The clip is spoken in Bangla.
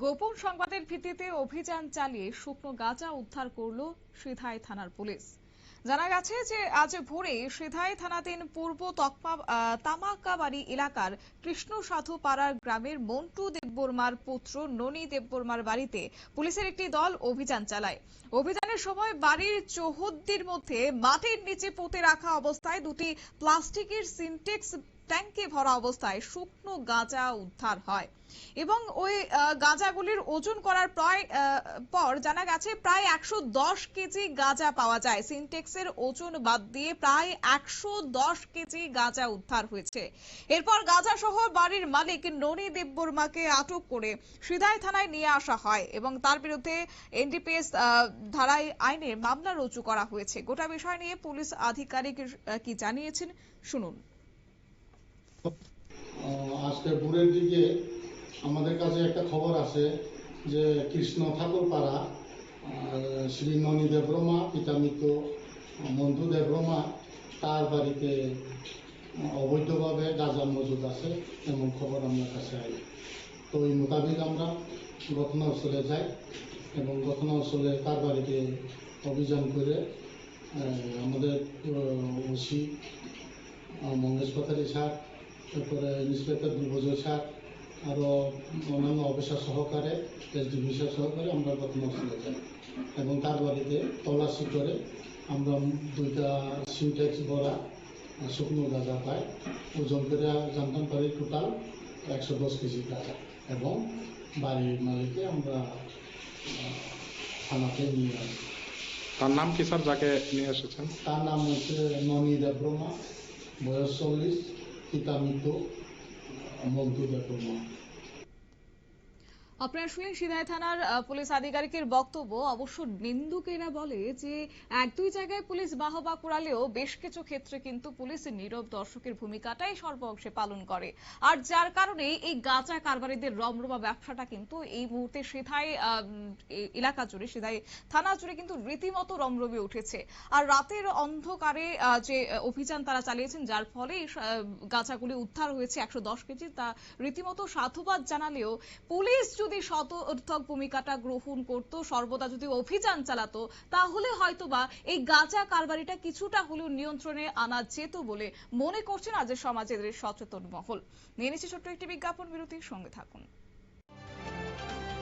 গোপন সংবাদের ভিত্তিতে অভিযান চালিয়ে শুকনো গাঁজা উদ্ধার করল সিধাই থানার পুলিশ। জানা গেছে যে আজ ভোরে সিধাই থানাধীন পূর্ব তামাকাবাড়ি এলাকার কৃষ্ণ সাধু পাড়ার গ্রামের মন্টু দেববর্মার পুত্র ননী দেববর্মার বাড়িতে পুলিশের একটি দল অভিযান চালায়। অভিযানের সময় বাড়ির চৌহদ্দির মধ্যে মাটির নিচে পুঁতে রাখা অবস্থায় দুটি প্লাস্টিকের সিনটেক্স ট্যাঙ্কে ভরা অবস্থায় শুকনো গাঁজা উদ্ধার হয় এবং ওই গাঁজাগুলির ওজন করার পর জানা গেছে প্রায় 110 কেজি গাঁজা পাওয়া যায়। সিনটেক্সের ওজন বাদ দিয়ে প্রায় 110 কেজি গাঁজা উদ্ধার হয়েছে। এরপর গাঁজা সহ বাড়ির মালিক ননী দেববর্মাকে আটক করে সিধাই থানায় নিয়ে আসা হয় এবং তার বিরুদ্ধে এনডিপিএস ধারায় আইনে মামলা রুজু করা হয়েছে। গোটা বিষয় নিয়ে পুলিশ আধিকারিক কি জানিয়েছেন শুনুন। আজকে ভোরের দিকে আমাদের কাছে একটা খবর আছে যে কৃষ্ণ ঠাকুর পাড়া শ্রী ননী দেববর্মা পিতা মৃত মন্টু দেববর্মা তার বাড়িতে অবৈধভাবে গাঁজা মজুদ আছে এমন খবর আমার কাছে আয়। তো এই মোতাবেক আমরা ঘটনাস্থলে যাই এবং ঘটনাস্থলে তার বাড়িতে অভিযান করে আমাদের ওসি মঙ্গেশ পাথারি স্যার, তারপরে ইন্সপেক্টর দুর্বজয় স্যার, আরও অন্যান্য অফিসার সহকারে এসডিপি সহকারে আমরা ঘটনাস্থলে যাই এবং তার বাড়িতে তল্লাশি করে আমরা দুইটা সিনটেক্স ভরা শুকনো গাঁজা পাই। ওজন করে জানতাম পারি টোটাল 110 কেজি গাঁজা এবং বাড়ির মালিককে আমরা থানাতে নিয়ে আসি। তার নাম কি স্যার যাকে নিয়ে এসেছেন? তার নাম হচ্ছে ননী দেববর্মা, বয়স 40, পিতা মৃত মন্টু দেববর্মা। আপনারা শুনলেন সিধাই থানার পুলিশ আধিকারিকের বক্তব্য। অবশ্য নিন্দুকেরা বলে যে এক দুই জায়গায় পুলিশ বাহবা কুড়ালেও বেশ কিছু ক্ষেত্রে কিন্তু পুলিশ নীরব দর্শকের ভূমিকাটাই সর্বাংশে পালন করে, আর যার কারণে এই গাঁজা কারবারিদের রমরমা ব্যবসাটা কিন্তু এই মুহূর্তে সিধাই এলাকা জুড়ে, সিধাই থানা জুড়ে কিন্তু রীতিমতো রমরমে উঠেছে। আর রাতের অন্ধকারে যে অভিযান তারা চালিয়েছেন, যার ফলে গাঁজাগুলি উদ্ধার হয়েছে 110 কেজি, তা রীতিমতো সাধুবাদ জানালেও পুলিশ যদি সতর্ক ভূমিকাটা গ্রহণ করত, সর্বদা যদি অভিযান চালাতো, তাহলে হয়তোবা এই গাঁজা কারবারিটা কিছুটা হলেও নিয়ন্ত্রণে আনা যেত বলে মনে করছেন আজ সমাজের সচেতন মহল। নিয়ে নিচ্ছে ছোট্ট একটি বিজ্ঞাপন বিরতির সঙ্গে থাকুন।